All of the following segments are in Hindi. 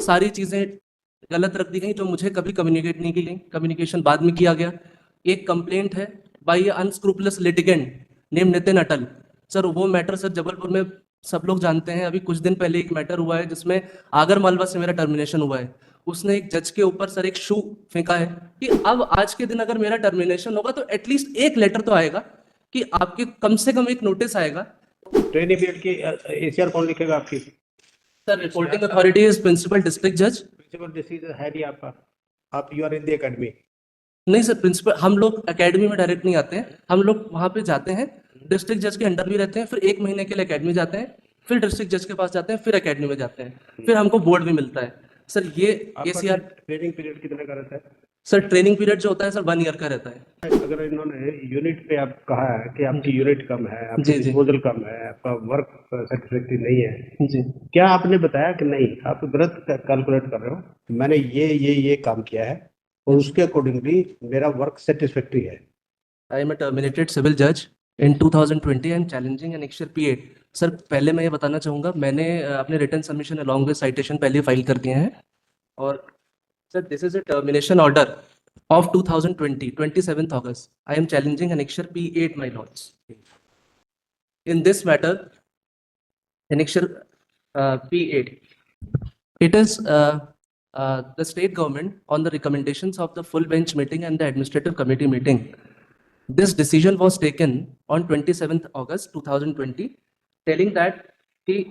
सारी चीजें गलत रख दी गई जो मुझे कभी कम्युनिकेट नहीं की गई, कम्युनिकेशन बाद में किया गया। एक कंप्लेंट है by unscrupulous litigant name Nitin Atal. Sir वो मैटर सर जबलपुर में सब लोग जानते हैं। अभी कुछ दिन पहले एक मैटर हुआ है जिसमें आगर मालवा से मेरा टर्मिनेशन हुआ है। उसने एक जज के ऊपर सर एक शू फेंका है कि अब आज के दिन अगर मेरा टर्मिनेशन होगा तो एटलीस्ट एक लेटर तो आएगा कि आपके कम से कम एक नोटिस आएगा। ट्रेनिंग पीरियड की एसीआर कौन लिखेगा आपकी? Sir reporting authority is principal district जज। प्रिंसिपल डिसीजन है नहीं आपका, आप you are in the academy. नहीं सर, प्रिंसिपल हम लोग एकेडमी में डायरेक्ट नहीं आते हैं, हम लोग वहाँ पे जाते हैं, डिस्ट्रिक्ट जज के अंडर भी रहते हैं, फिर 1 महीने के लिए एकेडमी जाते हैं, फिर डिस्ट्रिक्ट जज के पास जाते हैं, फिर एकेडमी में जाते हैं, फिर हमको बोर्ड भी मिलता है। सर ये एसीआर ट्रेनिंग पीरियड कितने का रहता है? सर ट्रेनिंग पीरियड जो होता है सर 1 ईयर का रहता है। अगर इन्होंने यूनिट पे आप कहा है कि आपकी यूनिट कम है, आपकी जी, जी। डिस्पोजल कम है, आपका वर्क सेटिस्फैक्ट्री नहीं है, जी क्या आपने बताया कि नहीं आप गलत कैलकुलेट कर रहे हो, मैंने ये काम किया है और उसके अकॉर्डिंगली मेरा वर्क सेटिस्फैक्ट्री है? I am a terminated civil जज in 2020 and challenging annexure P8। Sir पहले मैं ये बताना चाहूँगा, मैंने अपने written submission along with citation पहले फाइल कर दिए हैं। और sir this is a termination order of 2020 27th August. I am challenging annexure P8, my lords. In this matter, annexure P8, it is the state government on the recommendations of the full bench meeting and the administrative committee meeting. This decision was taken on 27th August 2020, telling that कि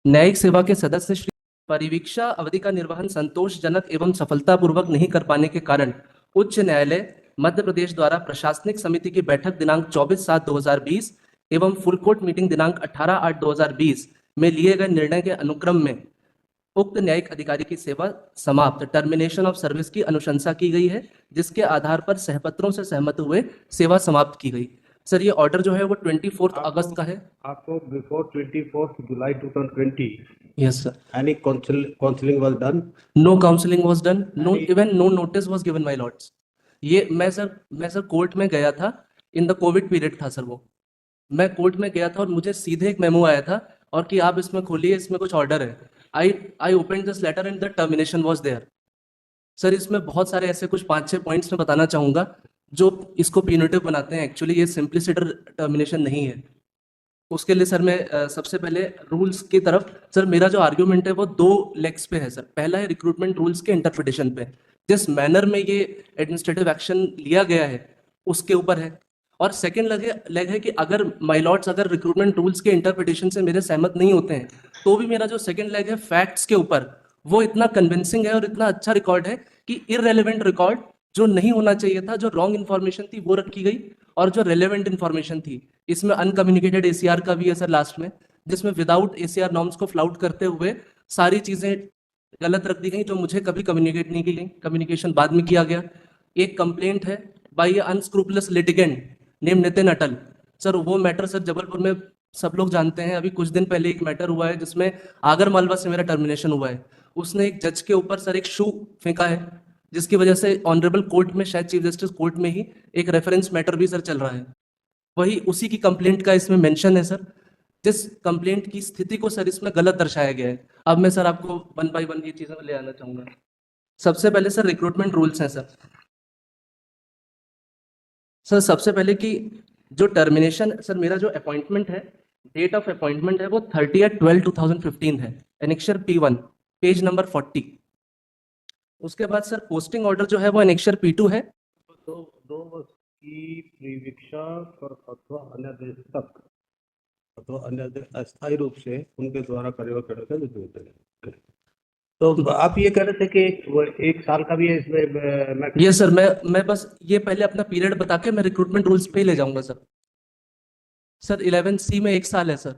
न्यायिक सेवा के सदस्य श्री परिवीक्षा अवधि का निर्वहन संतोषजनक एवं सफलतापूर्वक नहीं कर पाने के कारण उच्च न्यायालय मध्य प्रदेश द्वारा प्रशासनिक समिति की बैठक दिनांक 24/7/2020 एवं फुल कोर्ट मीटिंग दिनांक 18/8/2020 में लिए गए निर्णय के अनुक्रम में उक्त न्यायिक अधिकारी की सेवा समाप्त टर्मिनेशन ऑफ सर्विस की अनुशंसा की गई है, जिसके आधार पर सहपत्रों से सहमत हुए सेवा समाप्त की गई। सर ये ऑर्डर जो है वो 24 अगस्त का है। आपको बिफोर 24 जुलाई 2020 yes sir. Any counselling was done? No counselling was done, no even no notice was given my lords. ये मैं सर कोर्ट में गया था, इन द कोविड पीरियड था सर वो। मैं कोर्ट में गया था और मुझे सीधे एक मेमो आया था और कि आप इसमें खोलिए, इसमें कुछ ऑर्डर है। I open this letter and the termination was there. Sir इसमें बहुत सारे ऐसे कुछ 5-6 पॉइंट्स मैं बताना चाहूंगा जो इसको प्यूनिटिव बनाते हैं। एक्चुअली ये सिंप्लिसिटर टर्मिनेशन नहीं है। उसके लिए सर मैं सबसे पहले रूल्स की तरफ, सर मेरा जो आर्ग्यूमेंट है वो 2 लेग्स पे है सर। पहला है रिक्रूटमेंट रूल्स के इंटरप्रिटेशन पे, जिस मैनर में ये एडमिनिस्ट्रेटिव एक्शन लिया गया है उसके ऊपर है। और सेकंड लेग है कि अगर माय लॉर्ड्स अगर रिक्रूटमेंट रूल्स के इंटरप्रिटेशन से मेरे सहमत नहीं होते हैं तो भी मेरा जो सेकंड लेग है फैक्ट्स के ऊपर, वो इतना कन्विंसिंग है और इतना अच्छा रिकॉर्ड है कि इररेलेवेंट रिकॉर्ड जो नहीं होना चाहिए था, जो रॉन्ग इन्फॉर्मेशन थी वो रखी गई और जो रेलेवेंट इन्फॉर्मेशन थी, इसमें अनकम्युनिकेटेड एसीआर का भी है सर लास्ट में, जिसमें विदाउट एसीआर नॉर्म्स को फ्लाउट करते हुए सारी चीजें गलत रख दी गई जो मुझे कभी कम्युनिकेट नहीं की गई, कम्युनिकेशन बाद में किया गया। एक कंप्लेंट है by unscrupulous litigant name Nitin Atal. Sir वो मैटर सर जबलपुर में सब लोग जानते हैं। अभी कुछ दिन पहले एक मैटर हुआ है जिसमें आगर मालवा से मेरा टर्मिनेशन हुआ है। उसने एक जज के ऊपर सर एक शू फेंका है, जिसकी वजह से ऑनरेबल कोर्ट में, शायद चीफ जस्टिस कोर्ट में ही एक रेफरेंस मैटर भी सर चल रहा है। वही उसी की कंप्लेंट का इसमें मेंशन है सर, जिस कंप्लेंट की स्थिति को सर इसमें गलत दर्शाया गया है। अब मैं सर आपको 1 by 1 ये चीजें ले आना चाहूंगा। सबसे पहले सर रिक्रूटमेंट रूल्स हैं सर सबसे पहले कि जो टर्मिनेशन, सर मेरा जो अपॉइंटमेंट है, डेट ऑफ अपॉइंटमेंट है वो 30/12/2015 है, एनेक्चर P1 पेज नंबर 40। उसके बाद सर पोस्टिंग ऑर्डर जो है वो एनेक्चर P2 है। तो 2 वर्ष की प्रवीक्षा पर अथवा अन्य देश तक अथवा अन्य अस्थायी रूप से उनके द्वारा कार्यवाही करने का जरूरत है। तो आप ये कह रहे थे कि वो 1 साल का भी है इसमें? ये सर मैं बस ये पहले अपना पीरियड बता के मैं रिक्रूटमेंट रूल्स पे ही ले जाऊंगा सर। सर 11C में 1 साल है सर।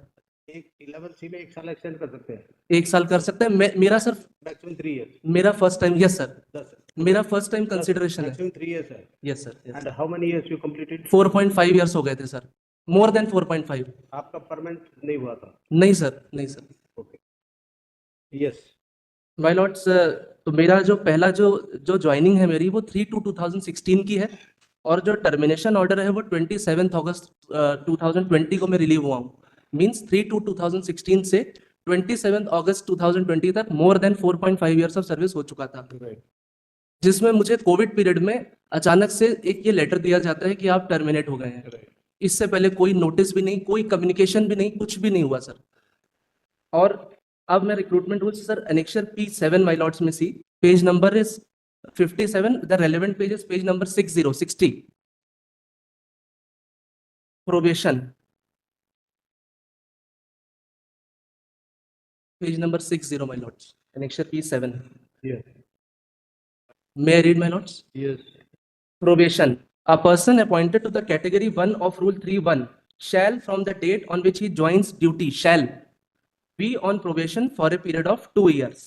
11C में 1 साल एक्सटेंड कर सकते हैं? 1 साल कर सकते हैं। मेरा सर मैक्सिमम 3 इयर्स। मेरा फर्स्ट टाइम, यस सर, मेरा फर्स्ट टाइम कंसिडरेशन है। मैक्सिमम 3 इयर्स है? Yes sir. And how many years you completed? 4.5 years हो गए थे सर, मोर देन 4.5। आपका परमानेंट नहीं हुआ था? नहीं सर, नहीं sir. Okay, yes my Lord's, तो मेरा जो पहला जो ज्वाइनिंग है मेरी वो 3/2/2016 की है और जो टर्मिनेशन ऑर्डर है वो 27 अगस्त 2020 को मैं रिलीव हुआ हूँ। मीन्स 3/2/2016 से 27 अगस्त 2020 तक more than 4.5 years of service हो चुका था, Right. जिसमें मुझे कोविड पीरियड में अचानक से एक ये लेटर दिया जाता है कि आप टर्मिनेट हो गए हैं। Right. इससे पहले कोई नोटिस भी नहीं, कोई कम्युनिकेशन भी नहीं, कुछ भी नहीं हुआ सर। और अब मैं recruitment rules sir annexure P7 my lords में C, page number is 57, the relevant page is page number 60 probation, page number 60 my lords, annexure P7। Yes. May I read my lords? Yes. Probation. A person appointed to the category 1 of Rule 3(1) shall, from the date on which he joins duty, shall be on probation for a period of 2 years.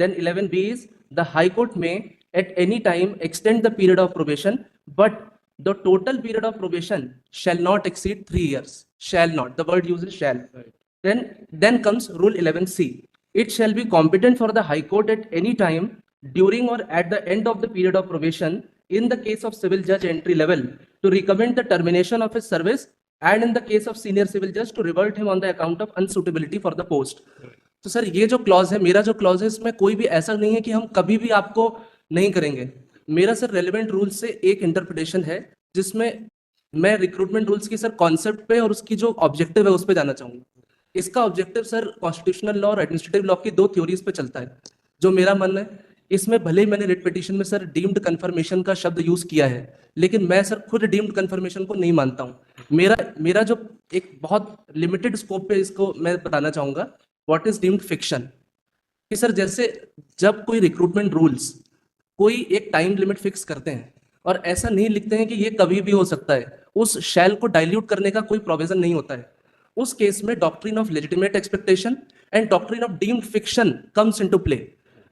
Then 11B is the High Court may at any time extend the period of probation, but the total period of probation shall not exceed 3 years. Shall not. The word used is shall. Right. Then comes Rule 11C. It shall be competent for the High Court at any time during or at the end of the period of probation in the case of civil judge entry level to recommend the termination of his service, and in the case of senior civil judge to revert him on the account of unsuitability for the post. तो सर ये जो क्लॉज है, मेरा जो क्लॉज है, इसमें कोई भी ऐसा नहीं है कि हम कभी भी आपको नहीं करेंगे। मेरा सर रेलेवेंट रूल से एक इंटरप्रिटेशन है जिसमें मैं रिक्रूटमेंट रूल्स की सर कॉन्सेप्ट पे और उसकी जो ऑब्जेक्टिव है उस पर जाना चाहूंगा। इसका ऑब्जेक्टिव सर कॉन्स्टिट्यूशनल लॉ और एडमिनिस्ट्रेटिव लॉ की 2 थ्योरीज पे चलता है। जो मेरा मन है, इसमें भले ही मैंने रिट पिटीशन में सर डीम्ड कंफर्मेशन का शब्द यूज किया है, लेकिन मैं सर खुद डीम्ड कंफर्मेशन को नहीं मानता हूँ। मेरा जो एक बहुत लिमिटेड स्कोप पे इसको मैं बताना चाहूंगा, व्हाट इज डीम्ड फिक्शन। कि सर जैसे जब कोई रिक्रूटमेंट रूल्स कोई एक टाइम लिमिट फिक्स करते हैं और ऐसा नहीं लिखते हैं कि ये कभी भी हो सकता है, उस शैल को डाइल्यूट करने का कोई प्रोविजन नहीं होता है, उस केस में doctrine of legitimate expectation and doctrine of deemed fiction comes into play.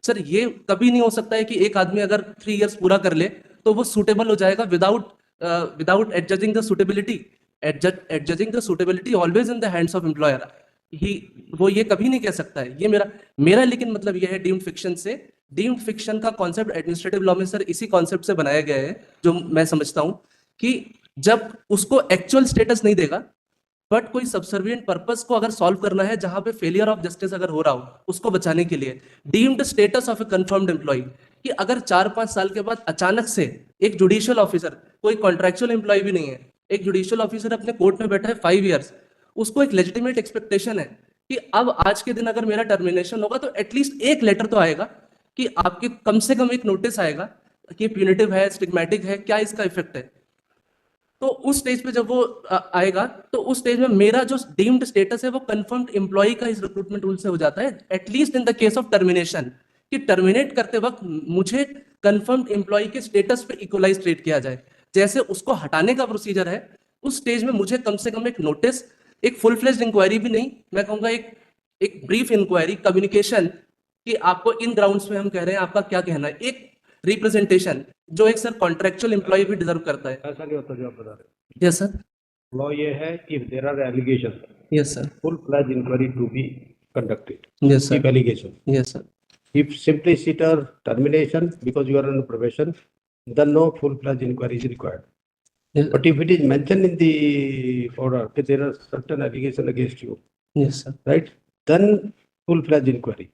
Sir ये कभी नहीं हो सकता है कि एक आदमी अगर 3 इयर्स पूरा कर ले तो वो सूटेबल हो जाएगा without adjudging the suitability. Adjudging the suitability always in the hands of employer. वो ये कभी नहीं कह सकता है। ये मेरा लेकिन मतलब ये है डीम्ड फिक्शन से। डीम्ड फिक्शन का कॉन्सेप्ट एडमिनिस्ट्रेटिव लॉ में सर इसी कॉन्सेप्ट से बनाया गया है, जो मैं समझता हूं कि जब उसको एक्चुअल स्टेटस नहीं देगा, बट कोई सबसर्विएंट पर्पस को अगर सॉल्व करना है, जहां पे फेलियर ऑफ जस्टिस अगर हो रहा हो, उसको बचाने के लिए deemed status of a confirmed employee, कि अगर 4-5 साल के बाद अचानक से एक जुडिशियल ऑफिसर, कोई कॉन्ट्रैक्चुअल एम्प्लॉय भी नहीं है, एक जुडिशियल ऑफिसर अपने कोर्ट में बैठा है 5 इयर्स, उसको एक लेजिटिमेट एक्सपेक्टेशन है कि अब आज के दिन अगर मेरा टर्मिनेशन होगा तो एटलीस्ट एक लेटर तो आएगा, कि आपके कम से कम एक नोटिस आएगा कि प्यूनिटिव है, स्टिग्मेटिक है, क्या इसका इफेक्ट है। तो उस स्टेज पे जब वो आएगा, तो उस स्टेज में मेरा जो डीम्ड स्टेटस है वो कंफर्म्ड एम्प्लॉय का इस रिक्रूटमेंट रूल से हो जाता है, at least in the case of termination, कि टर्मिनेट करते वक्त मुझे कंफर्म्ड एम्प्लॉय के स्टेटस पे इक्वलाइज ट्रीट किया जाए। जैसे उसको हटाने का प्रोसीजर है, उस स्टेज में मुझे कम से कम एक नोटिस, एक फुल फ्लेज्ड इंक्वायरी भी नहीं, मैं कहूंगा एक ब्रीफ इंक्वायरी, कम्युनिकेशन, कि आपको इन ग्राउंड्स में हम कह रहे हैं, आपका क्या कहना है, एक रिप्रेजेंटेशन, जो एक सर कॉन्ट्रेक्चुअल एम्प्लॉय भी डिजर्व करता है। ऐसा नहीं होता जो आप बता रहे हैं। Yes sir. लॉ ये है, if there are allegation, yes sir. full fledged inquiry to be conducted. Yes sir. If allegation, yes sir. if simpliciter termination because you are on probation, then no full fledged inquiry is required. But if it is mentioned in the order that there are certain allegations against you, yes sir. right, then full fledged inquiry.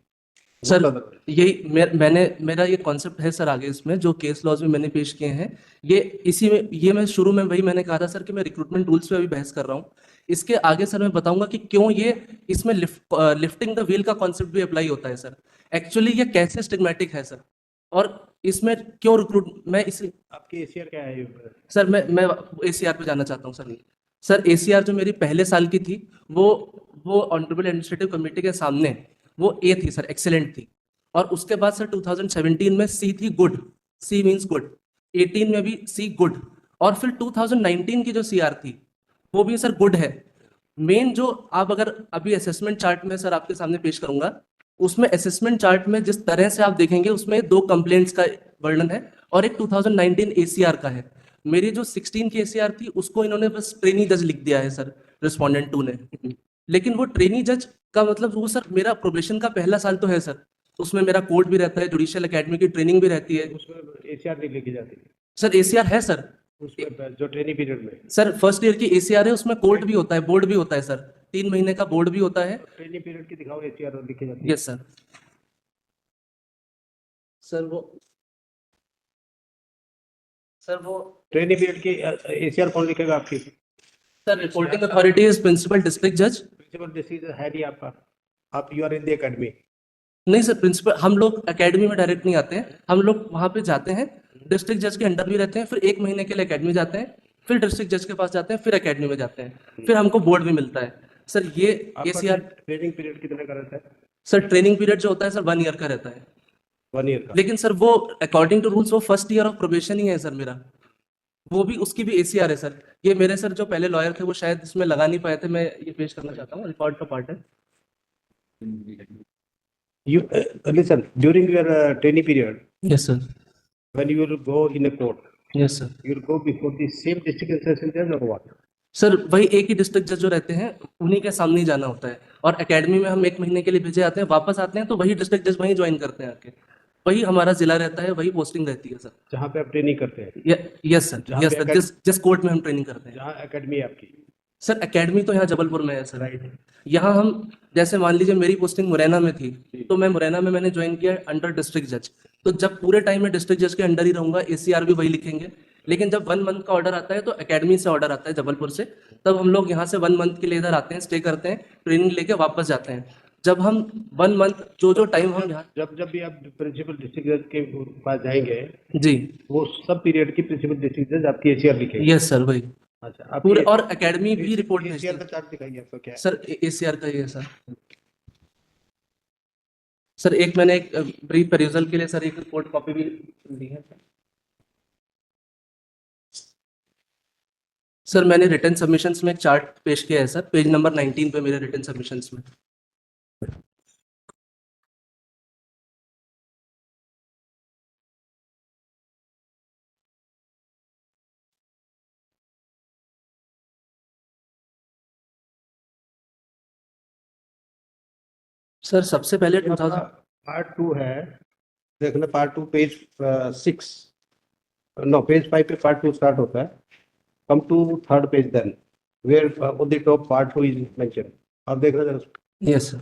Sir Not otherwise. यही मेरा ये कॉन्सेप्ट है सर। आगे इसमें जो केस लॉज में मैंने पेश किए हैं, ये मैं शुरू में वही मैंने कहा था सर कि मैं रिक्रूटमेंट रूल्स पे अभी बहस कर रहा हूँ। इसके आगे सर मैं बताऊंगा कि क्यों ये इसमें लिफ्टिंग द व्हील का कॉन्सेप्ट भी अप्लाई होता है सर। एक्चुअली ये कैसे स्टिग्मेटिक है सर, और इसमें क्यों मैं इसे आपकी ACR क्या है? सर मैं ACR पे जाना चाहता हूँ सर। सर ACR जो मेरी पहले साल की थी, वो ऑनरेबल एडमिनिस्ट्रेटिव कमेटी के सामने वो A थी सर, एक्सेलेंट थी। और उसके बाद सर 2017 में C थी, गुड, C मीन्स गुड। 18 में भी C गुड, और फिर 2019 की जो CR थी वो भी सर गुड है। मेन जो आप अगर अभी असेसमेंट चार्ट में सर आपके सामने पेश करूंगा, उसमें असेसमेंट चार्ट में जिस तरह से आप देखेंगे उसमें 2 कंप्लेंट्स का वर्णन है और एक 2019 ACR का है। मेरी जो 16 की ACR थी उसको इन्होंने बस ट्रेनी जज लिख दिया है सर, रिस्पोंडेंट 2 ने। लेकिन वो ट्रेनी जज का मतलब वो सर मेरा प्रोबेशन का पहला साल तो है सर, उसमें मेरा कोर्ट भी रहता है, जुडिशियल एकेडमी की ट्रेनिंग भी रहती है। उसमें ACR नहीं लिखी जाती सर ACR है सर, उसमें जो ट्रेनिंग पीरियड में। सर फर्स्ट ईयर की ACR है, उसमें कोर्ट भी होता है, बोर्ड भी होता है सर। 3 महीने का बोर्ड भी होता है। ट्रेनिंग पीरियड की दिखाओ, एचआर लिखे जाते हैं। Yes sir. सर वो ट्रेनिंग पीरियड की एचआर कौन लिखेगा आपकी? Sir reporting authority is principal district जज। प्रिंसिपल डिस्ट्रिक्ट है नहीं आपका, आप you are in the academy. नहीं सर, प्रिंसिपल हम लोग एकेडमी में डायरेक्ट नहीं आते हैं, हम लोग वहां पे जाते हैं, डिस्ट्रिक्ट जज के अंडर भी रहते हैं, फिर 1 महीने के लिए एकेडमी जाते हैं, फिर डिस्ट्रिक्ट जज के पास जाते हैं, फिर एकेडमी में जाते हैं, फिर हमको बोर्ड भी मिलता है। सर ये आपका एसीआर ट्रेनिंग पीरियड कितने का रहता है? सर ट्रेनिंग पीरियड जो होता है सर 1 ईयर का रहता है। 1 ईयर का। लेकिन सर वो अकॉर्डिंग टू रूल्स वो फर्स्ट ईयर ऑफ प्रोबेशन ही है सर मेरा, वो भी उसकी भी एसीआर है सर। ये मेरे सर जो पहले लॉयर थे वो शायद इसमें लगा नहीं पाए थे, मैं ये पेश करना चाहता हूँ, रिकॉर्ड का पार्ट है। You listen, during your training period, yes sir. when you will go in a court, yes sir. you will go before the same district session judge or what? Sir वही एक ही डिस्ट्रिक्ट जज जो रहते हैं उन्हीं के सामने ही जाना होता है, और एकेडमी में हम 1 महीने के लिए भेजे जाते हैं, वापस आते हैं तो वही डिस्ट्रिक्ट जज वहीं ज्वाइन करते हैं आके, वही हमारा जिला रहता है, वही पोस्टिंग रहती है सर। जहाँ पे आप ट्रेनिंग करते हैं, यस सर, जहाँ यस पे सर, जिस कोर्ट में हम ट्रेनिंग करते हैं। जहाँ एकेडमी है आपकी। सर एकेडमी तो यहाँ जबलपुर में है सर। राइट। यहाँ हम जैसे मान लीजिए मेरी पोस्टिंग मुरैना में थी, तो मैं मुरैना में मैंने ज्वाइन किया अंडर डिस्ट्रिक्ट जज, तो जब पूरे टाइम में डिस्ट्रिक्ट जज के अंडर ही रहूंगा, एसीआर भी वही लिखेंगे। लेकिन जब 1 मंथ का ऑर्डर आता है तो एकेडमी से ऑर्डर आता है जबलपुर से, तब हम लोग यहाँ से 1 मंथ के लिए इधर आते हैं, स्टे करते हैं, ट्रेनिंग लेके वापस जाते हैं। जब हम 1 मंथ जो टाइम हम यहाँ जब भी आप प्रिंसिपल डिस्ट्रिक्ट जज के पास जाएंगे, जी वो सब पीरियड की प्रिंसिपल डिस्ट्रिक्ट जज आपकी एसीआर लिखेंगे। यस सर वही। अच्छा, आप पूरे और एकेडमी भी रिपोर्ट भेजती एसीआर है। का चार्ट दिखाइए आपका क्या है? सर एसीआर का ही है सर। सर एक मैंने एक ब्रीफ पेरियोजल के लिए सर एक रिपोर्ट कॉपी भी दी है सर। मैंने रिटन सबमिशंस में एक चार्ट पेश किया है सर, पेज नंबर 19 पे मेरे रिटन सबमिशंस में। सर सबसे पहले 2000 पार्ट 2 है, देखना पार्ट 2 पेज 6, नो पेज 5 पे पार्ट 2 स्टार्ट होता है। Come to third page then where on the top part 2 is mention. आप देखना जरा, यस सर।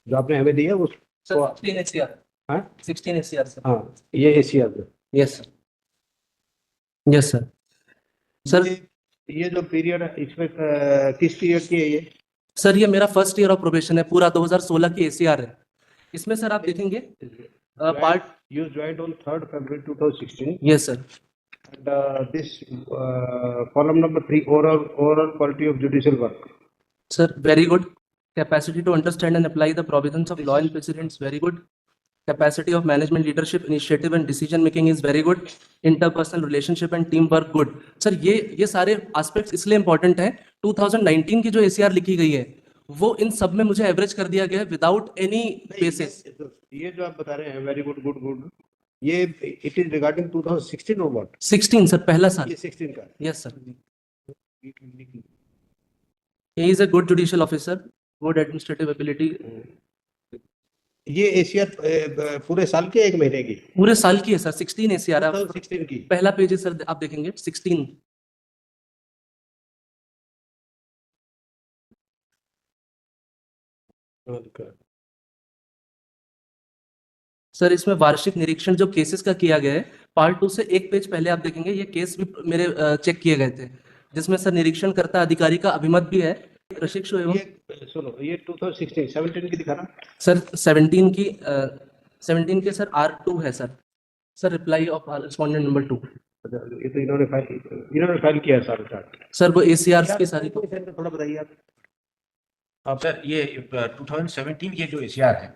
जो आपने हमें दिया उस सर 16 एसीआर। हाँ 16 एसीआर सर। हाँ, ये ACR. Yes sir. Yes sir. Sir ये जो पीरियड है इसमें किस पीरियड की है ये? सर ये मेरा फर्स्ट ईयर ऑफ प्रोबेशन है, पूरा 2016 की एसीआर है। इसमें सर आप देखेंगे part You joined on 3rd February 2016. Yes sir. And this column number 3, overall quality of judicial work. Sir, very good. Capacity to understand and apply the provisions of law and precedents, very good. Capacity of management, leadership, initiative and decision making is very good. Interpersonal relationship and teamwork good. Sir, ये सारे aspects इसलिए important हैं। 2019 की जो ACR लिखी गई है, वो इन सब में मुझे एवरेज कर दिया गया है विदाउट एनी बेसिस। ये जो आप बता रहे हैं वेरी गुड गुड गुड, ये इट इज रिगार्डिंग 2016 और व्हाट? 16 सर, पहला साल। ये 16 का। Yes sir. He is a good judicial officer, good administrative ability. ये एसीआर पूरे साल के 1 महीने की? पूरे साल की है सर, 16 ACR है। 2016 की पहला पेज है सर, आप देखेंगे 16। सर इसमें वार्षिक निरीक्षण जो केसेस का किया गया है, पार्ट 2 से एक पेज पहले आप देखेंगे, ये केस भी मेरे चेक किए गए थे, जिसमें सर निरीक्षण करता अधिकारी का अभिमत भी है। प्रशिक्षु एवं ये सुनो, ये 2016 17 की दिखाना सर 17 की 17 के सर R2 है sir. Sir reply off respondent number 2। ये तो इन्होंने फाइल किया है सारा चार्ट। सर वो ACRs की सारी थोड़ा बताइए आप। सर ये 2017 ये जो ACR है,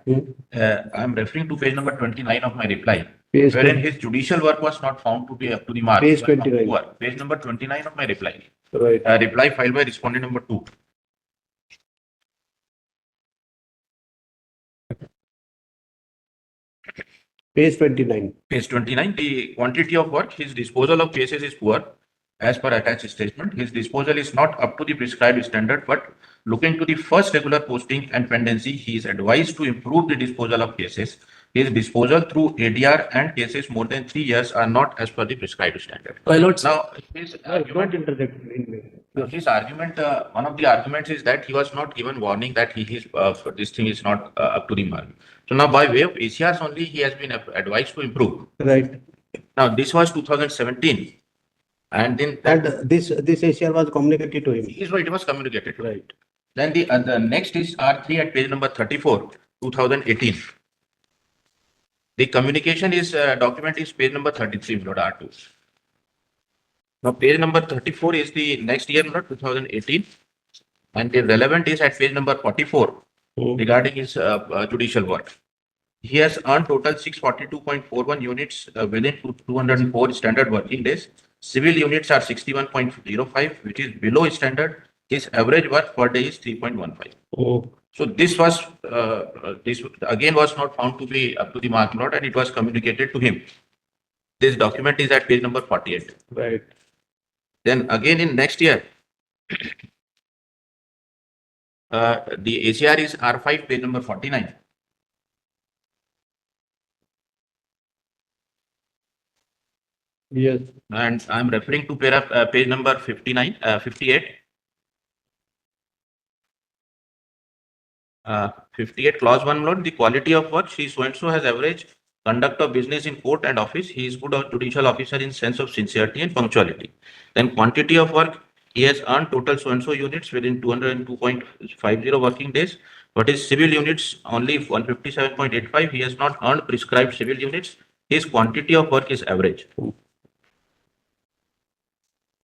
I am referring to page number 29 of my reply, wherein his judicial work was not found to be up to the mark. Page 29. Page number 29 of my reply. Right. Reply filed by respondent number 2. Page 29. Page 29, the quantity of work, his disposal of cases is poor. As per attached statement, his disposal is not up to the prescribed standard, but looking to the first regular posting and pendency, he is advised to improve the disposal of cases his disposal through ADR and cases more than 3 years are not as per the prescribed standard. My lords, Now, his Don't argument, interject in me. his argument, one of the arguments is that he was not given warning that this thing is not up to the mark. So now, by way of ACRs only, he has been advised to improve. Right. Now, this was 2017, and then And this ACR was communicated to him. is what it was communicated. Right. Then the next is R3 at page number 34, 2018. The communication is document is page number 33, Lord R2. Now, page number 34 is the next year, Lord 2018, and the relevant is at page number 44 regarding his judicial work. He has earned total 642.41 units within 204 standard working days. Civil units are 61.05, which is below standard. His average work per day is 3.15. So this was this again was not found to be up to the mark, Lord, and it was communicated to him. This document is at page number 48. Right. Then again in next year, the ACR is R5, page number 49. Yes. And I'm referring to page number 58. 58 clause 1, Lord, the quality of work, she so and so has average conduct of business in court and office. He is good judicial officer in sense of sincerity and punctuality. Then quantity of work, he has earned total so and so units within 202.50 working days. But his civil units only 157.85. He has not earned prescribed civil units. His quantity of work is average.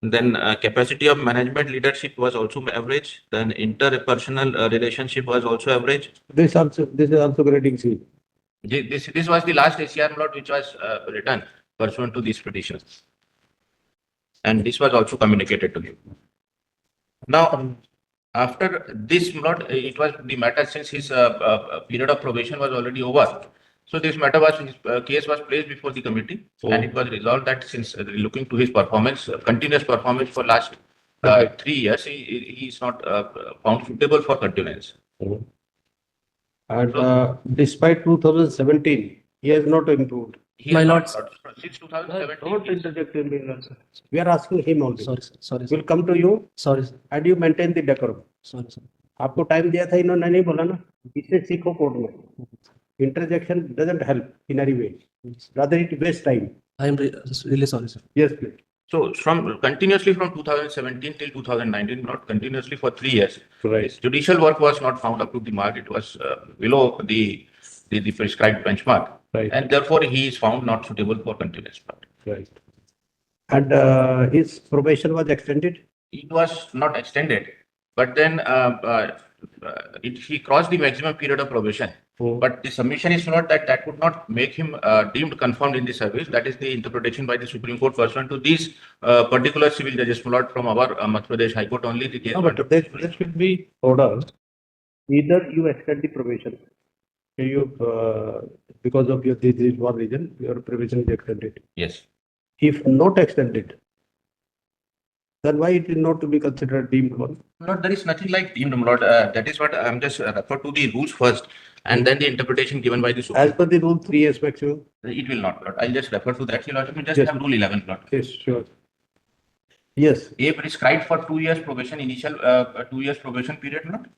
Then capacity of management leadership was also average. Then interpersonal relationship was also average. This is also grading C. This was the last ACR, Lord, which was written pursuant to these petitions. And this was also communicated to him. Now, after this, Lord, it was the matter since his period of probation was already over. So this matter was, his case was placed before the committee, and it was resolved that since looking to his performance, continuous performance for last 3 years, he is not found suitable for continuance. And despite 2017, he has not improved. He My has lords. not- Since 2017. Don't interject in me, sir. We are asking him only. sorry, sir. Sorry, sir. We'll come to you Sorry, sir. and you maintain the decorum. Sorry, sir. आपको टाइम दिया था, इन्होंने नहीं बोला ना, इससे सीखो कोर्ट में. Interjection doesn't help in any way. Rather, it wastes time. I am really sorry, sir. Yes, please. So continuously from 2017 till 2019, not continuously for 3 years. Right. His judicial work was not found up to the mark. It was below the prescribed benchmark. Right. And therefore, he is found not suitable for continuous. Right. And his probation was extended. It was not extended, but then he crossed the maximum period of probation. But the submission is not that would not make him deemed confirmed in the service. That is the interpretation by the Supreme Court pursuant to these particular civil judges not from our Madhya Pradesh High Court only. The case No, but there should be order. Either you extend the probation, because of this one reason, your probation is extended. Yes. If not extended, then why it is not to be considered deemed one? Lord, there is nothing like deemed, Lord. That is what I'm just refer to the rules first, and then the interpretation given by the Supreme. As per the rule 3 years maximum. It will not, Lord. I'll just refer to that. Lord, let me just Yes. have rule 11, Lord. Yes, sure. Yes. A prescribed for 2 years probation, initial 2 years probation period, Lord.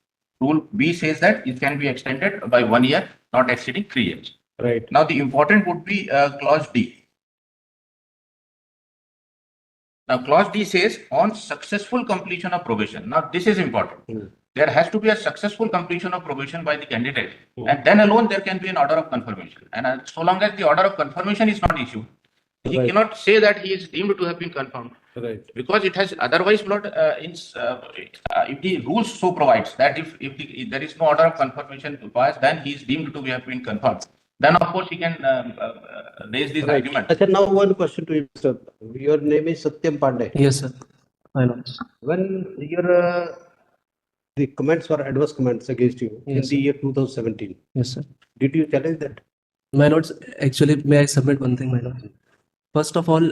Rule B says that it can be extended by 1 year, not exceeding 3 years. Right. Now, the important would be clause D. Now, clause D says on successful completion of probation. Now, this is important. There has to be a successful completion of probation by the candidate, and then alone there can be an order of confirmation. And so long as the order of confirmation is not issued, he Right. cannot say that he is deemed to have been confirmed, Right. because it has otherwise not. If the rules so provides that if there is no order of confirmation to pass, then he is deemed to have been confirmed. Then of course he can raise this Right. argument. Achha, now one question to you, sir. Your name is Satyam Pandey. Yes, sir. My lords. When the comments were adverse comments against you in Yes, the year 2017, Yes, sir. did you challenge that? My lords, actually, may I submit one thing, my lords? First of all,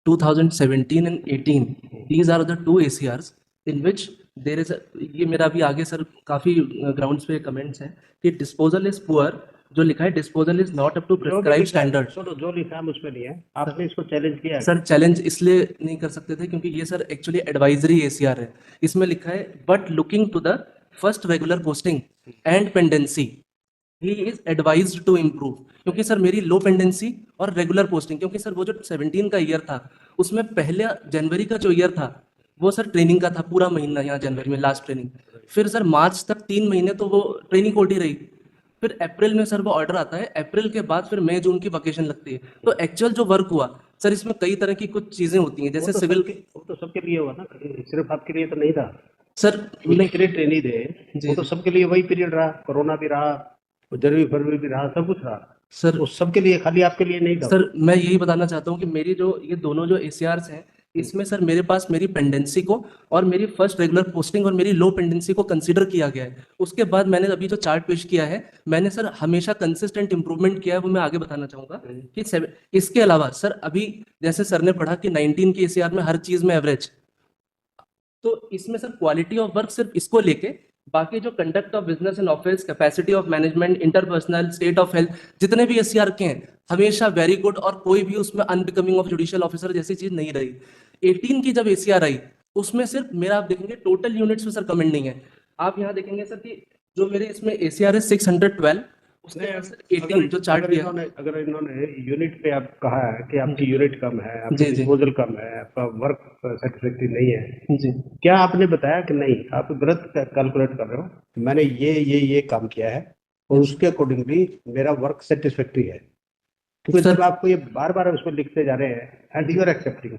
2017 and 18, these are the two ACRs in which there is a, ये मेरा अभी आगे सर काफी grounds पे comments हैं कि disposal is poor जो लिखा है disposal is not up to जो भी प्रिस्क्राइब लिखा है, स्टैंडर्ड। सुनो, जो लिखा है उसमें नहीं है, आपने इसको चैलेंज किया है। सर चैलेंज इसलिए नहीं कर सकते थे क्योंकि ये सर एक्चुअली एडवाइजरी एसीआर है। इसमें लिखा है but looking to the first regular posting and pendency he is advised to improve. क्योंकि सर मेरी लो पेंडेंसी और रेगुलर पोस्टिंग, क्योंकि सर वो जो 17 का ईयर था उसमें पहले जनवरी का जो ईयर था वो सर ट्रेनिंग का था पूरा महीना, यहाँ जनवरी में लास्ट ट्रेनिंग, फिर सर मार्च तक 3 महीने तो वो ट्रेनिंग होती रही, फिर अप्रैल में सर वो ऑर्डर आता है, अप्रैल के बाद फिर मई जून की वैकेशन लगती है। तो एक्चुअल जो वर्क हुआ सर इसमें कई तरह की कुछ चीजें होती हैं, जैसे सिविल। वो तो सबके लिए हुआ ना, सिर्फ आपके लिए तो नहीं था। सर नहीं इतने ट्रेनिंग दे, जी, वो तो सबके लिए वही पीरियड रहा, कोरोना भी रहा, जनवरी फरवरी भी रहा, सब कुछ रहा। सर वो सबके लिए, खाली आपके लिए नहीं था। सर मैं यही बताना चाहता हूँ कि मेरी जो ये दोनों जो एसीआर्स हैं इसमें सर मेरे पास मेरी पेंडेंसी को और मेरी फर्स्ट रेगुलर पोस्टिंग और मेरी लो पेंडेंसी को कंसीडर किया गया है। उसके बाद मैंने अभी जो चार्ट पेश किया है मैंने सर हमेशा कंसिस्टेंट इंप्रूवमेंट किया है, वो मैं आगे बताना चाहूंगा कि इसके अलावा सर अभी जैसे सर ने पढ़ा कि 19 की एसीआर में हर चीज में एवरेज, तो इसमें सर क्वालिटी ऑफ वर्क सिर्फ इसको लेके बाकी जो conduct of business in office, capacity of management, interpersonal, state of health, जितने भी एससीआर के हैं हमेशा वेरी गुड, और कोई भी उसमें अनबिकमिंग ऑफ जुडिशियल ऑफिसर जैसी चीज नहीं रही। 18 की जब एसीआर आई उसमें सिर्फ मेरा आप देखेंगे टोटल यूनिट्स में सर कमेंट नहीं है। आप यहाँ देखेंगे सर कि जो मेरे इसमें एसीआर है 612, उसके बाद सर 18 जो चार्ट दिया है। अगर इन्होंने यूनिट पे आप कहा है कि आपकी यूनिट कम है, आपकी जी, जी। डिस्पोजल कम है, आपका वर्क सेटिस्फैक्टरी नहीं है, जी क्या आपने बताया कि नहीं, आप गलत कैलकुलेट कर रहे हो, मैंने ये काम किया है और उसके अकॉर्डिंगली मेरा वर्क सेटिस्फैक्टरी है? क्योंकि सर जब आपको ये बार बार उसमें लिखते जा रहे हैं and you are accepting.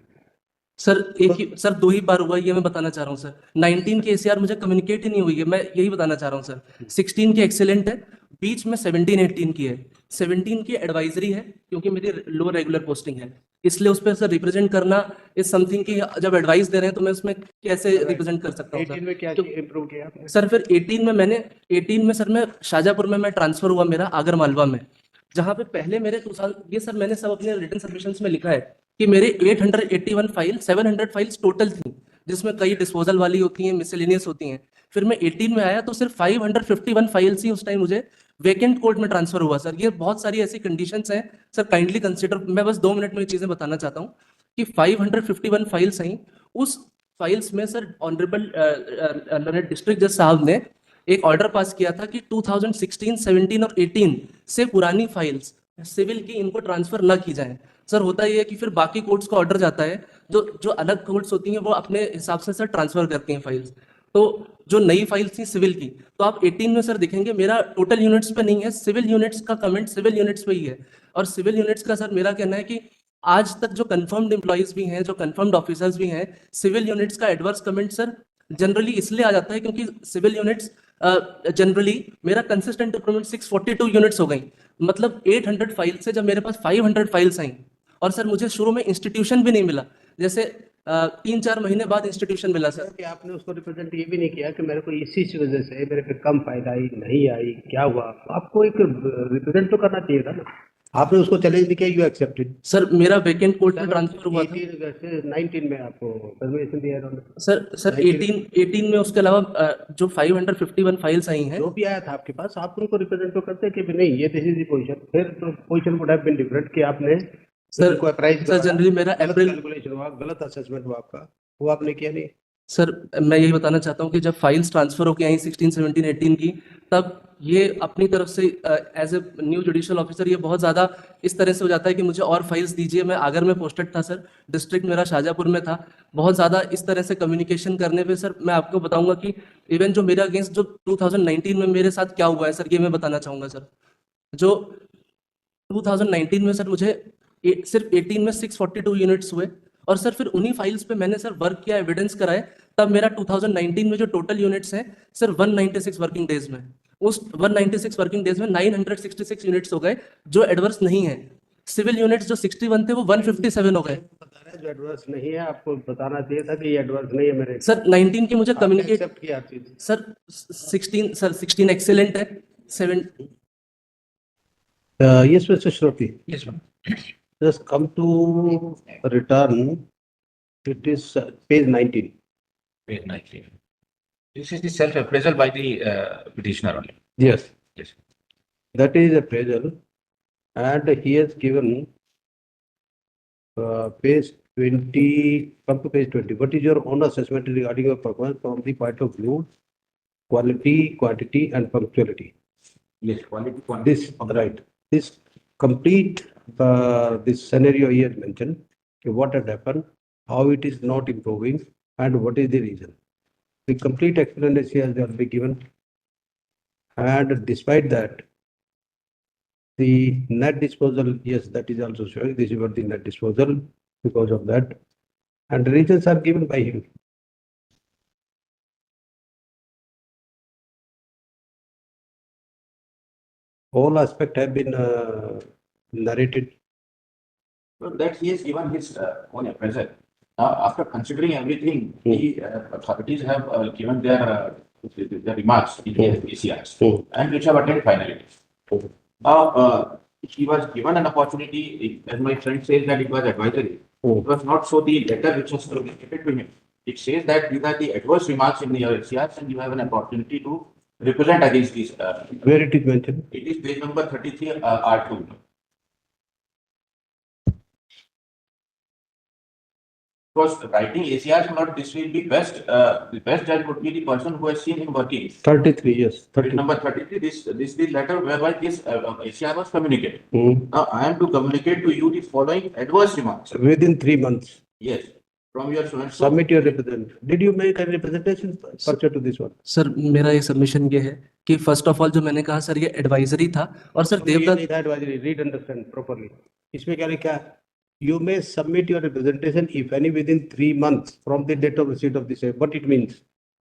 Sir एक ही सर 2 ही बार हुआ है, ये मैं बताना चाह रहा हूँ सर। 19 की एसीआर मुझे कम्युनिकेट ही नहीं हुई है, मैं यही बताना चाह रहा हूँ सर। 16 की एक्सेलेंट है, बीच में 17 18 की है। 17 की एडवाइजरी है क्योंकि मेरी लो रेगुलर पोस्टिंग है, इसलिए उस पर सर रिप्रेजेंट करना इज समथिंग कि जब एडवाइस दे रहे हैं तो मैं उसमें कैसे रिप्रेजेंट कर सकता हूँ 18 में क्या सर। इंप्रूव किया आपने? सर फिर 18 में सर मैं शाहजहापुर में मैं ट्रांसफर हुआ मेरा आगर मालवा में, जहाँ पे पहले मेरे 2 साल ये सर मैंने सब अपने रिटन सबमिशंस में लिखा है कि मेरे 881 फाइल 700 फाइल्स टोटल थी, जिसमें कई डिस्पोजल वाली होती हैं, मिसलेनियस होती हैं। फिर मैं 18 में आया तो सिर्फ 551 फाइल्स ही उस टाइम मुझे वेकेंट कोर्ट में ट्रांसफर हुआ सर। ये बहुत सारी ऐसी कंडीशंस हैं सर, काइंडली कंसिडर। मैं बस 2 मिनट में ये चीजें बताना चाहता हूँ कि 551 फाइल्स आई, उस फाइल्स में सर ऑनरेबल डिस्ट्रिक्ट जज साहब ने एक ऑर्डर पास किया था कि 2016, 17 और 18 से पुरानी फाइल्स सिविल की इनको ट्रांसफर ना की जाए। सर होता ये है कि फिर बाकी कोर्ट्स को ऑर्डर जाता है, जो अलग कोर्ट्स होती हैं वो अपने हिसाब से सर ट्रांसफर करती हैं फाइल्स। तो जो नई फाइल्स थी सिविल की, तो आप 18 में सर देखेंगे मेरा टोटल यूनिट्स पे नहीं है, सिविल यूनिट्स का कमेंट सिविल यूनिट्स पे ही है। और सिविल यूनिट्स का सर मेरा कहना है कि आज तक जो कंफर्म्ड एम्प्लॉइज भी हैं, जो कंफर्म्ड ऑफिसर्स भी हैं, सिविल यूनिट्स का एडवर्स कमेंट सर जनरली इसलिए आ जाता है क्योंकि सिविल यूनिट्स जनरली मेरा कंसिस्टेंट इंप्रूवमेंट 642 यूनिट्स हो गई, मतलब 800 फाइल से जब मेरे पास 500 फाइल्स आई, और सर मुझे शुरू में इंस्टीट्यूशन भी नहीं मिला, जैसे 3-4 महीने बाद इंस्टीट्यूशन मिला सर। कि आपने उसको रिप्रेजेंट ये भी नहीं किया कि मेरे को इसी वजह से मेरे पे कम फायदा आई, नहीं आई, क्या हुआ? आपको एक रिप्रेजेंट तो करना चाहिए था ना, आपने उसको चैलेंज नहीं किया, यू एक्सेप्टेड। सर मेरा वैकेंट कोर्ट में ट्रांसफर हुआ था 19 में आपको परमिशन दिया इन्होंने। सर 18 में। उसके अलावा जो 551 फाइल्स आई हैं, जो भी आया था आपके पास, आप उनको रिप्रेजेंट तो करते कि भी नहीं, ये दिस इज द पोजीशन, फिर तो position would have been different कि आपने सर इनको अप्राइज सर जनरली मेरा गलत अप्रैल कैलकुलेशन हुआ, गलत असेसमेंट हुआ आपका, वो आपने किया नहीं। सर मैं यही बताना चाहता हूँ कि जब फाइल्स ट्रांसफर होकर आई 16, 17, 18 की, तब ये अपनी तरफ से as a new judicial officer ये बहुत ज़्यादा इस तरह से हो जाता है कि मुझे और फाइल्स दीजिए। मैं आगर में पोस्टेड था सर, डिस्ट्रिक्ट मेरा शाहजहापुर में था, बहुत ज़्यादा इस तरह से कम्युनिकेशन करने पे सर मैं आपको बताऊंगा कि इवन जो मेरे अगेंस्ट जो 2019 में मेरे साथ क्या हुआ है सर, ये मैं बताना चाहूँगा सर। जो 2019 में सर मुझे सिर्फ 18 में 642 यूनिट्स हुए, और सर फिर उन्हीं फाइल्स पे मैंने सर वर्क किया, एविडेंस कराए, तब मेरा 2019 में जो टोटल यूनिट्स हैं सर 196 वर्किंग डेज में, उस 196 वर्किंग डेज में 966 यूनिट्स हो गए जो एडवर्स नहीं है। सिविल यूनिट्स जो 61 थे वो 157 हो गए। बता रहे हैं जो एडवर्स नहीं है, आपको बताना चाहिए था कि ये एडवर्स नहीं है मेरे। सर 19 की मुझे कम्युनिकेट एक्सेप्ट किया हर चीज। सर 16 एक्सेलेंट है, 7 Yes, Mr. Shruti. Yes, ma'am. Just come to return. It is page 19. Page 19. This is the self-appraisal by the petitioner only. Yes. Yes. That is appraisal, and he has given page 20, come to page 20. What is your own assessment regarding your performance from the point of view, quality, quantity, and punctuality? Yes, quality, quantity. This, right, this complete, this scenario he has mentioned, okay, what had happened, how it is not improving, and what is the reason. The complete explanation has already given. And despite that, the net disposal, yes, that is also showing. This is what the net disposal because of that. And reasons are given by him. All aspects have been narrated. Well, that he has given his own appraisal. Now, after considering everything, the authorities have given their remarks in their ACRs, and which have attained finality. Now, he was given an opportunity, as my friend says that it was advisory. It was not so the letter which was communicated to him. It says that these are the adverse remarks in the ACRs and you have an opportunity to represent against these. Where it is mentioned? It is page number 33, R2. Because writing ACRs, not this will be best. The best judge would be the person who has seen him working. 33, yes. Page number 33. This is the letter whereby this ACR was communicated. Now I am to communicate to you the following adverse remarks. Within 3 months. Yes, from your so and so. Submit your representation. Did you make a representation pursuant to this one? Sir मेरा ये सबमिशन ये है कि फर्स्ट ऑफ ऑल जो मैंने कहा सर ये एडवाइजरी था और सर देवदत्त एडवाइजरी रीड अंडरस्टैंड प्रॉपर्ली इसमें क्या लिखा है you may submit your representation if any within 3 months from the date of receipt of this what it means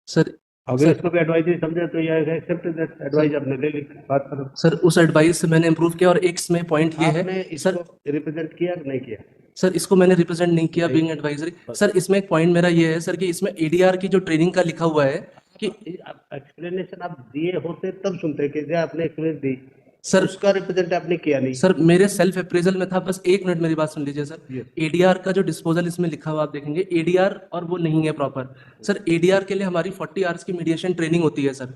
sir अगर इसको भी एडवाइजरी समझे तो ये एक्सेप्ट दैट एडवाइस आपने ले ली बात करो सर उस एडवाइस से मैंने इम्प्रूव किया और एक इसमें पॉइंट ये आपने है सर इसको रिप्रेजेंट किया कि नहीं किया सर इसको मैंने रिप्रेजेंट नहीं किया बीइंग एडवाइजरी सर इसमें एक पॉइंट मेरा ये है सर कि इसमें एडीआर की जो ट्रेनिंग का लिखा हुआ है कि एक्सप्लेनेशन आप दिए होते तब सुनते कि जो आपने एक्सप्लेन दी सर उसका रिप्रेजेंट आपने किया नहीं सर मेरे सेल्फ अप्रेजल में था बस एक मिनट मेरी बात सुन लीजिए सर एडीआर का जो डिस्पोजल इसमें लिखा हुआ आप देखेंगे एडीआर और वो नहीं है प्रॉपर सर एडीआर के लिए हमारी 40 आवर्स की मीडिएशन ट्रेनिंग होती है सर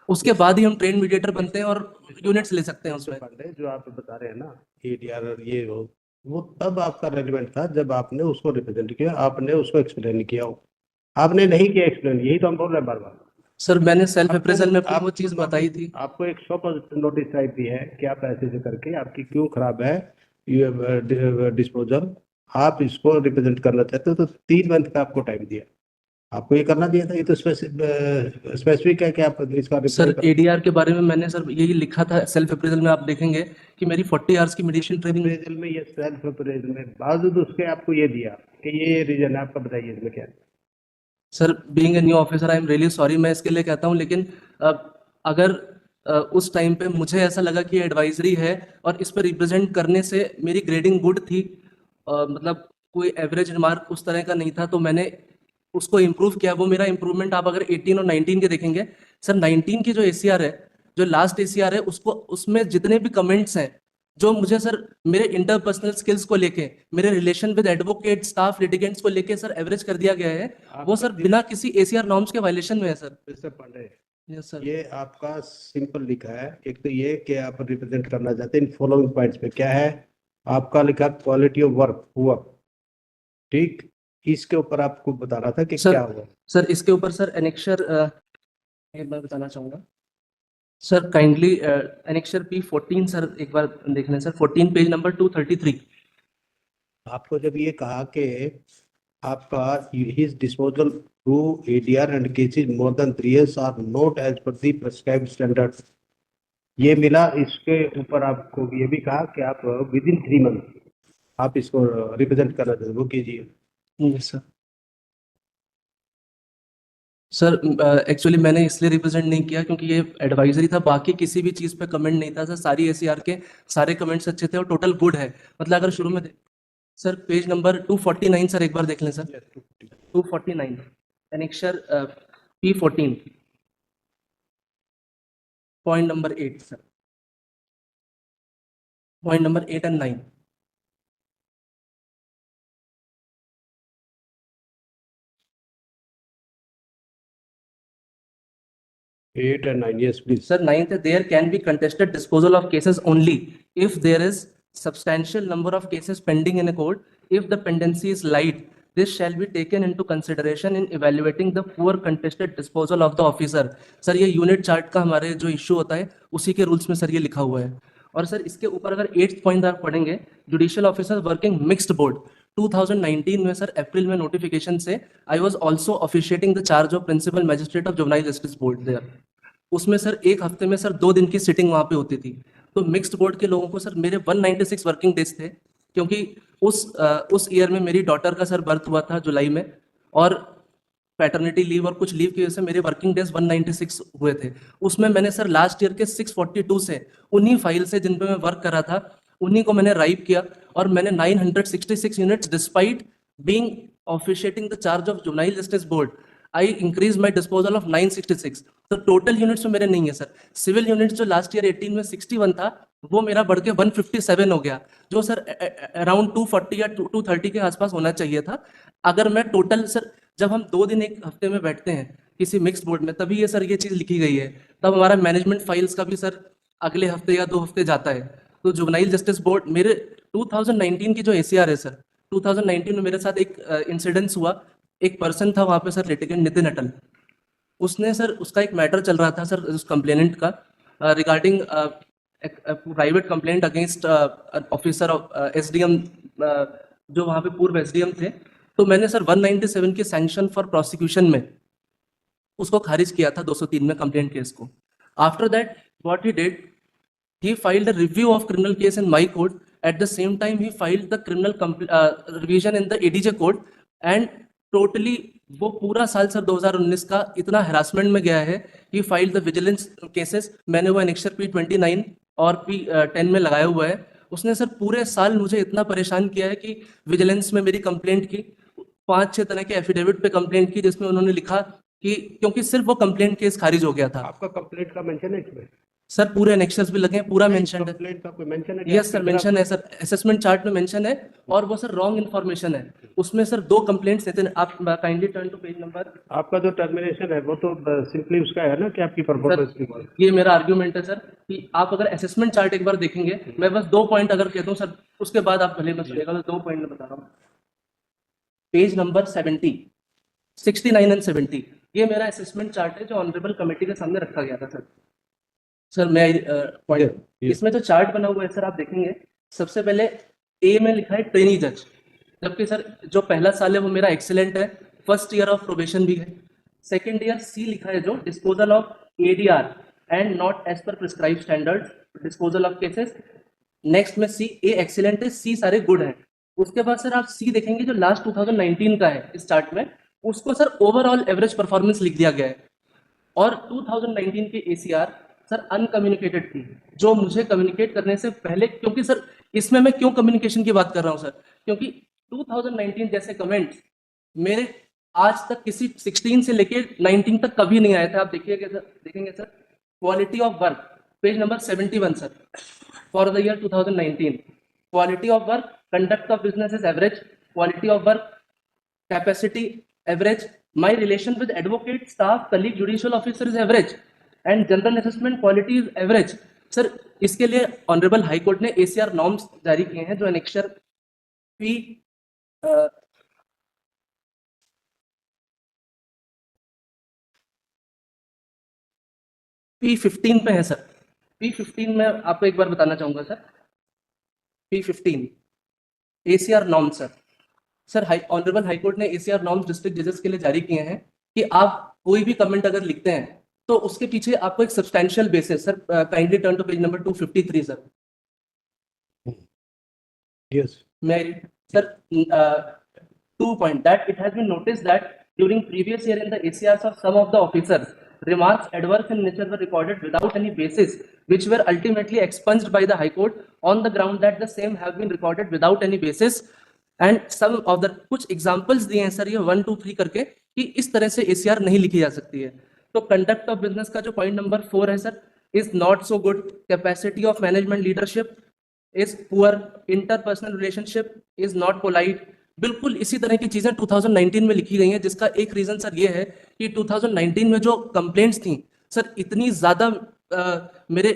उसके बाद ही हम ट्रेन मीडिएटर बनते हैं और यूनिट्स ले सकते हैं उसमें पांडे जो आप बता रहे हैं ना एडीआर ये वो तब आपका रेलिवेंट था जब आपने उसको रिप्रेजेंट किया आपने उसको एक्सप्लेन किया हो आपने नहीं किया एक्सप्लेन यही तो हम बोल रहे हैं बार बार सर मैंने सेल्फ अप्रेजल में अपनी वो चीज बताई थी आपको एक 100% नोटिस टाइप दी है कि आप ऐसे से करके आपकी क्यों खराब है ये डिस्पोजल आप इसको रिप्रेजेंट करना चाहते हो तो 3 मंथ का आपको टाइम दिया आपको ये करना चाहिए था ये तो स्पेसिफिक है कि आप इसका सर एडीआर के बारे में मैंने सर यही लिखा था सेल्फ अप्रेजल में आप देखेंगे कि मेरी 40 आवर्स की मीडिएशन ट्रेनिंग अप्रेजल में ये सेल्फ अप्रेजल में बावजूद उसके आपको ये दिया कि ये रीजन है आपका बताइए इसमें क्या है sir being a new officer I am really sorry मैं इसके लिए कहता हूं लेकिन अगर उस टाइम पे मुझे ऐसा लगा कि एडवाइजरी है और इस पर रिप्रेजेंट करने से मेरी ग्रेडिंग गुड थी मतलब कोई एवरेज मार्क उस तरह का नहीं था तो मैंने उसको इम्प्रूव किया वो मेरा इम्प्रूवमेंट आप अगर 18 और 19 के देखेंगे सर 19 की जो एसीआर है जो लास्ट एसीआर है उसको उसमें जितने भी कमेंट्स हैं जो मुझे सर मेरे इंटरपर्सनल स्किल्स को लेके मेरे relation with advocate staff litigants को लेके सर एवरेज कर दिया गया है वो सर बिना किसी एसीआर नॉर्म्स के वायलेशन में है sir mister Pandey yes sir ये आपका सिंपल लिखा है एक तो ये कि आप रिप्रेजेंट करना चाहते हैं इन फॉलोइंग पॉइंट्स पे क्या है आपका लिखा क्वालिटी ऑफ वर्क हुआ ठीक इसके ऊपर आपको बता रहा था कि सर, क्या हुआ सर इसके ऊपर सर एनेक्शर एक बार बताना चाहूंगा sir kindly annexure P14 sir एक बार देख लें सर 14 पेज नंबर 233 आपको जब ये कहा कि आपका his disposal through ADR and cases more than 3 years are not as per the prescribed standard ये मिला इसके ऊपर आपको ये भी कहा कि आप विद इन 3 months आप इसको रिप्रेजेंट करना चाहते वो कीजिए यस सर सर एक्चुअली मैंने इसलिए रिप्रेजेंट नहीं किया क्योंकि ये एडवाइजरी था बाकी किसी भी चीज़ पे कमेंट नहीं था सर सारी एसीआर के सारे कमेंट्स अच्छे थे और टोटल गुड है मतलब अगर शुरू में सर पेज नंबर 249 सर एक बार देख लें sir 249 annexure P14 point number 8 sir point number 8 and 9 8 and 9, yes, please. Sir, ninth, there can be contested disposal of cases only if there is substantial number of cases pending in a court. If the pendency is light, this shall be taken into consideration in evaluating the poor contested disposal of the officer. Sir ये यूनिट चार्ट का हमारे जो इश्यू होता है उसी के रूल्स में सर ये लिखा हुआ है. और सर इसके ऊपर अगर 8th पॉइंट आप पढ़ेंगे, judicial officer working mixed board 2019 में सर अप्रैल में नोटिफिकेशन से I was also officiating the charge of principal magistrate of juvenile justice board there. उसमें सर एक हफ्ते में सर 2 दिन की सिटिंग वहां पे होती थी. तो मिक्स्ड बोर्ड के लोगों को सर मेरे 196 वर्किंग डेज थे, क्योंकि उस ईयर में मेरी डॉटर का सर बर्थ हुआ था जुलाई में, और पैटर्निटी लीव और कुछ लीव की वजह से मेरे वर्किंग डेज 196 हुए थे. उसमें मैंने सर लास्ट ईयर के 642 से उन्हीं फाइल से जिन पे मैं वर्क करा था उन्हीं को मैंने राइप किया, और मैंने 966 units despite being officiating the charge of juvenile justice board I increase my disposal of 966. तो टोटल यूनिट्स में मेरे नहीं है सर. सिविल यूनिट्स जो लास्ट ईयर 18 में 61 था वो मेरा बढ़ के 157 हो गया, जो सर अराउंड 240 या 230 के आसपास होना चाहिए था. अगर मैं टोटल सर, जब हम 2 दिन एक हफ्ते में बैठते हैं किसी मिक्स बोर्ड में, तभी ये सर ये चीज लिखी गई है. तब हमारा मैनेजमेंट फाइल्स का भी सर अगले हफ्ते या 2 हफ्ते जाता है. तो जुवेनाइल जस्टिस बोर्ड मेरे 2019 की जो ACR है सर, 2019 में मेरे साथ एक इंसिडेंस हुआ. एक पर्सन था वहां पे सर, लिटिगेंट नितिन अटल. उसने सर, उसका एक मैटर चल रहा था सर उस कंप्लेनेंट का regarding private complaint against officer of SDM जो वहां पे पूर्व SDM थे. तो मैंने सर 197 की सैंक्शन फॉर प्रोसिक्यूशन में उसको खारिज किया था 203 में कंप्लेंट केस को. After that what he did, he filed a review of criminal case in my court. At the same time he filed the criminal revision in the ADJ code, and totally वो पूरा साल सर 2019 का इतना हरासमेंट में गया है. he filed the vigilance cases. मैंने वो एनेक्सर P29 और P10 में लगाया हुआ है. उसने सर पूरे साल मुझे इतना परेशान किया है कि विजिलेंस में मेरी कंप्लेंट की, 5-6 तरह के एफिडेविट पे कंप्लेंट की, जिसमें उन्होंने लिखा कि क्योंकि सिर्फ वो कंप्लेंट केस खारिज हो गया था. आपका कंप्लेंट का मेंशन है इसमें? सर पूरे एनेक्सर्स भी लगे हैं, पूरा मेंशन है. कंप्लेंट का कोई मेंशन है? यस सर, मेंशन है सर, असेसमेंट चार्ट में मेंशन है. और वो सर रॉन्ग इन्फॉर्मेशन है. उसमें सर 2 कंप्लेंट्स देते हैं. आप kindly turn to page number. आपका जो टर्मिनेशन है वो तो सिंपली उसका है ना कि आपकी परफॉर्मेंस की बात. ये मेरा आर्ग्यूमेंट है सर कि आप अगर असेसमेंट चार्ट एक बार देखेंगे, मैं बस 2 पॉइंट अगर कहता हूँ सर, उसके बाद आप भले मत सुनिएगा, तो 2 पॉइंट में बता रहा हूँ. पेज नंबर 70, 69 एंड 70, ये मेरा असेसमेंट चार्ट है जो ऑनरेबल कमेटी के सामने रखा गया था सर. सर मैं पॉइंट, इसमें जो चार्ट बना हुआ है सर, आप देखेंगे सबसे पहले ए में लिखा है ट्रेनी जज, जबकि सर जो पहला साल है वो मेरा एक्सीलेंट है, फर्स्ट ईयर ऑफ प्रोबेशन भी है. सेकंड ईयर सी लिखा है जो disposal of ADR and not as per prescribe standard disposal of cases. Next में सी, ए एक्सीलेंट है, सी सारे गुड है. उसके बाद सर आप सी देखेंगे जो लास्ट 2019 का है इस चार्ट में, उसको सर ओवरऑल एवरेज परफॉर्मेंस लिख दिया गया है. और 2019 की ACR सर अनकम्युनिकेटेड थी, जो मुझे कम्युनिकेट करने से पहले, क्योंकि सर इसमें मैं क्यों कम्युनिकेशन की बात कर रहा हूं सर, क्योंकि 2019 जैसे कमेंट्स मेरे आज तक किसी 16 से लेके 19 तक कभी नहीं आए थे. आप देखिएगा सर, देखेंगे sir quality of work, page number 71 sir, for the year 2019. Quality of work, conduct of business is average, quality of work, capacity average, my relation with advocate, staff, colleague, judicial officer is average, and general assessment quality is average. Sir इसके लिए ऑनरेबल हाई कोर्ट ने ACR नॉर्म्स जारी किए हैं जो एनेक्सर P15 पे है सर. P15 में आपको एक बार बताना चाहूंगा sir, P15 ACR norm sir. Sir honourable high court ने ACR नॉर्म्स डिस्ट्रिक्ट जजेस के लिए जारी किए हैं कि आप कोई भी कमेंट अगर लिखते हैं तो उसके पीछे आपको एक substantial basis. Sir kindly turn to page number 253 sir. Yes मैं sir 2 point that it has been noticed that during previous year in the ACRs of some of the officers, remarks adverse in nature were recorded without any basis, which were ultimately expunged by the High Court on the ground that the same have been recorded without any basis. And some of the कुछ examples दिए हैं सर ये 1, 2, 3 करके कि इस तरह से ACR नहीं लिखी जा सकती है. तो कंडक्ट ऑफ बिजनेस का जो पॉइंट नंबर 4 है sir, is not so good, capacity of management leadership is poor, interpersonal relationship is not polite. बिल्कुल इसी तरह की चीजें 2019 में लिखी गई हैं, जिसका एक रीजन सर ये है कि 2019 में जो कंप्लेंट्स थी सर इतनी ज्यादा मेरे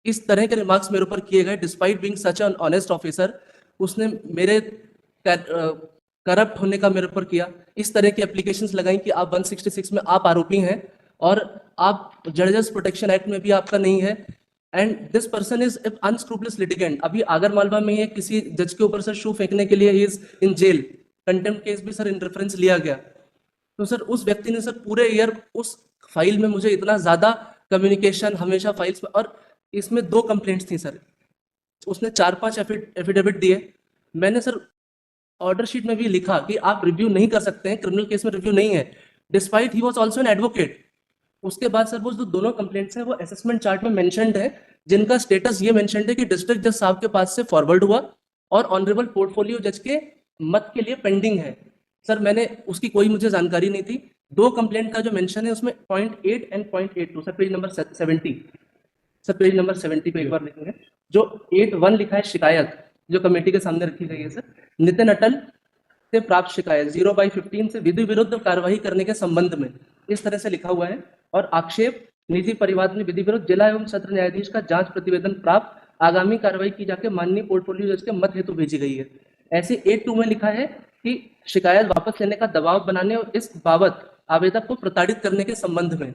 इस तरह के रिमार्क्स मेरे ऊपर किए गए despite being such an honest officer. उसने मेरे करप्ट होने का मेरे ऊपर किया, इस तरह की एप्लीकेशंस लगाई कि आप 166 में आप आरोपी हैं और आप जजेस प्रोटेक्शन एक्ट में भी आपका नहीं है, and this person is अनस्क्रूपलस litigant. अभी आगरमालवा में ये किसी जज के ऊपर सर शू फेंकने के लिए he is in jail, contempt case भी सर इन रेफरेंस लिया गया। तो सर उस व्यक्ति ने सर पूरे ईयर उस फाइल में मुझे इतना ज्यादा कम्युनिकेशन हमेशा फाइल्स में, और इसमें 2 कंप्लेंट्स थी सर, उसने 4-5 एफिडेविट दिए। मैंने सर ऑर्डर शीट में भी लिखा कि आप रिव्यू नहीं कर सकते हैं, क्रिमिनल केस में रिव्यू नहीं है, despite he was also an advocate. उसके बाद सर वो जो दोनों कंप्लेंट्स हैं वो असेसमेंट चार्ट में मेंशन्ड है, जिनका स्टेटस ये मेंशन्ड है कि डिस्ट्रिक्ट जज साहब के पास से फॉरवर्ड हुआ और ऑनरेबल पोर्टफोलियो जज के मत के लिए पेंडिंग है। सर मैंने उसकी कोई मुझे जानकारी नहीं थी। 2 कंप्लेंट का जो मेंशन है उसमें 0.8 and 0.82, sir page number 70, sir page number 70 पे एक बार लिखेंगे। जो 8.1 लिखा है शिकायत, जो कमेटी के सामने रखी गई है सर, नितिन अटल से प्राप्त शिकायत 0/15 से विधि विरुद्ध कार्रवाई करने के संबंध में, इस तरह से लिखा हुआ है। और आक्षेप निजी परिवाद में विधि विरुद्ध जिला एवं सत्र न्यायाधीश का जांच प्रतिवेदन प्राप्त, आगामी कार्रवाई की जाके माननीय पोर्टफोलियो जज के मत हेतु भेजी गई है। ऐसे 8.2 में लिखा है कि शिकायत वापस लेने का दबाव बनाने और इस बाबत आवेदक को प्रताड़ित करने के संबंध में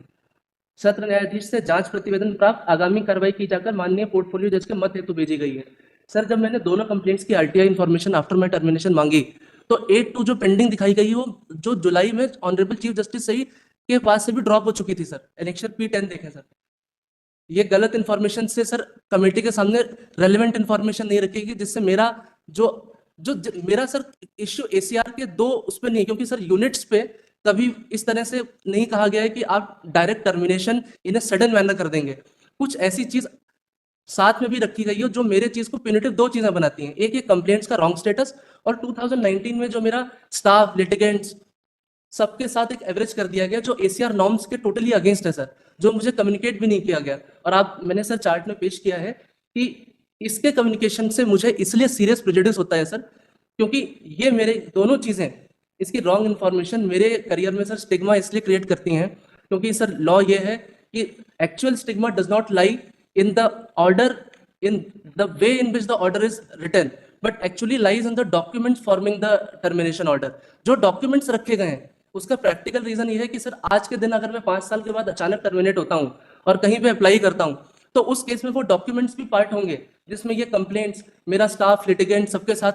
सत्र न्यायाधीश से जांच प्रतिवेदन प्राप्त, आगामी कार्रवाई की जाकर माननीय पोर्टफोलियो जज के मत हेतु भेजी गई है। सर जब मैंने दोनों कंप्लेंट्स की RTI information after my termination मांगी तो 8.2 जो पेंडिंग दिखाई गई वो जो जुलाई में ऑनरेबल चीफ जस्टिस सही के पास से भी ड्रॉप हो चुकी थी सर। एनेक्सर P10 देखें सर, ये गलत इन्फॉर्मेशन से सर कमेटी के सामने रेलेवेंट इन्फॉर्मेशन नहीं रखेगी, जिससे मेरा मेरा सर इश्यू ACR के 2 उस पर नहीं, क्योंकि सर यूनिट्स पे कभी इस तरह से नहीं कहा गया है कि आप डायरेक्ट टर्मिनेशन इन्हें सडन मैनर कर देंगे। कुछ ऐसी चीज साथ में भी रखी गई है जो मेरे चीज को प्यूनिटिव 2 चीजें बनाती हैं, एक ये कंप्लेंट्स का रॉन्ग स्टेटस और 2019 में जो मेरा स्टाफ लिटिगेंट्स सबके साथ एक एवरेज कर दिया गया जो ACR नॉर्म्स के टोटली अगेंस्ट है सर, जो मुझे कम्युनिकेट भी नहीं किया गया। और मैंने सर चार्ट में पेश किया है कि इसके कम्युनिकेशन से मुझे इसलिए सीरियस प्रेजुडिस होता है सर, क्योंकि ये मेरे दोनों चीजें, इसकी रॉन्ग इन्फॉर्मेशन मेरे करियर में सर स्टिग्मा इसलिए क्रिएट करती हैं, क्योंकि सर लॉ ये है कि actual stigma does not lie in the order, in the way in which the order is written, but actually lies in the documents forming the termination order। जो डॉक्यूमेंट्स रखे गए हैं उसका प्रैक्टिकल रीजन ये है कि सर आज के दिन अगर मैं 5 साल के बाद अचानक टर्मिनेट होता हूं और कहीं पे अप्लाई करता हूं तो उस केस में वो डॉक्यूमेंट्स भी पार्ट होंगे जिसमें ये कंप्लेंट्स, मेरा स्टाफ, लिटिगेंट सबके साथ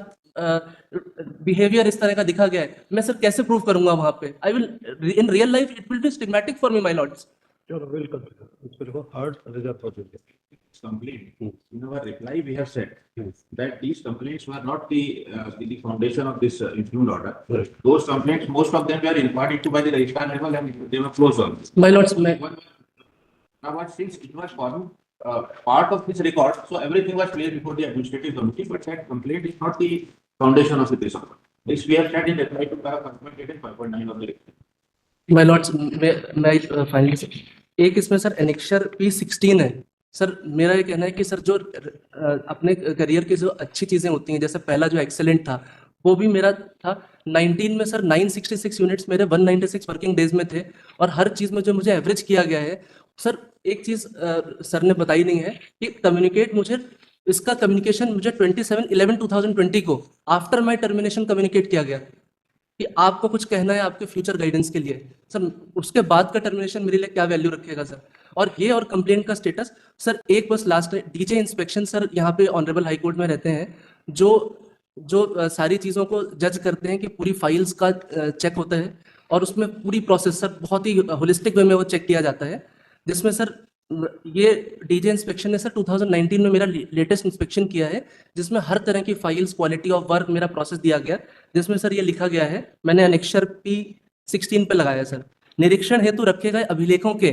बिहेवियर इस तरह का दिखा गया है। मैं सर कैसे प्रूव करूंगा वहां पे? I will in real life it will be stigmatic for me my Lord's. चलो वेलकम, इसको देखो हार्ड रिजर्व हो चुके हैं। Complaint. In our reply, we have said that these complaints were not the foundation of this improved order. Right. Those complaints, most of them were inquired into by the registrar level and they were closed on. My lords, Now, what since it was formed part of this record, so everything was placed before the administrative committee, but that complaint is not the foundation of this order. This we have said in reply to paragraph 5.9 of the report. My lords, मैं फाइनली एक इसमें सर एनेक्सर P16 है सर। मेरा ये कहना है कि सर जो अपने करियर की जो अच्छी चीजें होती हैं, जैसे पहला जो एक्सेलेंट था वो भी मेरा था 19 में सर 966 यूनिट्स मेरे 196 वर्किंग डेज में थे, और हर चीज में जो मुझे एवरेज किया गया है सर, एक चीज सर ने बताई नहीं है कि कम्युनिकेट मुझे, इसका कम्युनिकेशन मुझे 27/11/2020 को आफ्टर माई टर्मिनेशन कम्युनिकेट किया गया कि आपको कुछ कहना है आपके फ्यूचर गाइडेंस के लिए। सर उसके बाद का टर्मिनेशन मेरे लिए क्या वैल्यू रखेगा सर? और ये और कंप्लेंट का स्टेटस सर, एक बस लास्ट डीजे इंस्पेक्शन सर यहाँ पे ऑनरेबल हाई कोर्ट में रहते हैं, जो सारी चीज़ों को जज करते हैं कि पूरी फाइल्स का चेक होता है और उसमें पूरी प्रोसेस सर बहुत ही होलिस्टिक वे में वो चेक किया जाता है, जिसमें सर ये डीजे इंस्पेक्शन ने सर 2019 में मेरा लेटेस्ट इंस्पेक्शन किया है, जिसमें हर तरह की फाइल्स, क्वालिटी ऑफ वर्क, मेरा प्रोसेस दिया गया, जिसमें सर ये लिखा गया है, मैंने अनेक्सर P16 पे लगाया सर, निरीक्षण हेतु रखे गए अभिलेखों के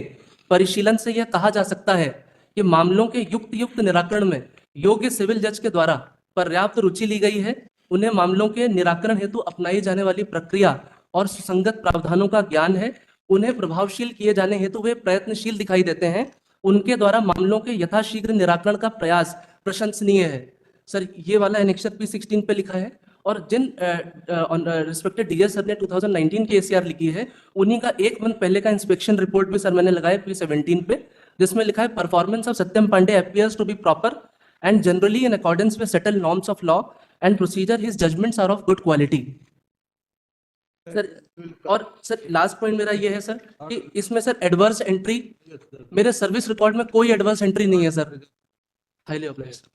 परिशीलन से यह कहा जा सकता है कि मामलों के युक्त निराकरण में योग्य सिविल जज के द्वारा पर्याप्त रुचि ली गई है, उन्हें मामलों के निराकरण हेतु अपनाई जाने वाली प्रक्रिया और सुसंगत प्रावधानों का ज्ञान है, उन्हें प्रभावशील किए जाने हेतु वे प्रयत्नशील दिखाई देते हैं, उनके द्वारा मामलों के यथाशीघ्र निराकरण का प्रयास प्रशंसनीय है। सर ये वाला एनेक्सर P16 पे लिखा है। और जिन रिस्पेक्टेड डीएस सर ने 2019 की एसीआर लिखी है, उन्हीं का एक मंथ पहले का इंस्पेक्शन रिपोर्ट भी सर मैंने लगाया P17 पे, जिसमें लिखा है performance of Satyam Pandey appears to be proper and generally in accordance with settled norms of law and procedure, his judgments are of good quality. Sir और सर लास्ट पॉइंट मेरा ये है सर कि इसमें सर एडवर्स एंट्री, मेरे सर्विस रिकॉर्ड में कोई एडवर्स एंट्री नहीं है सर। Highly obliged.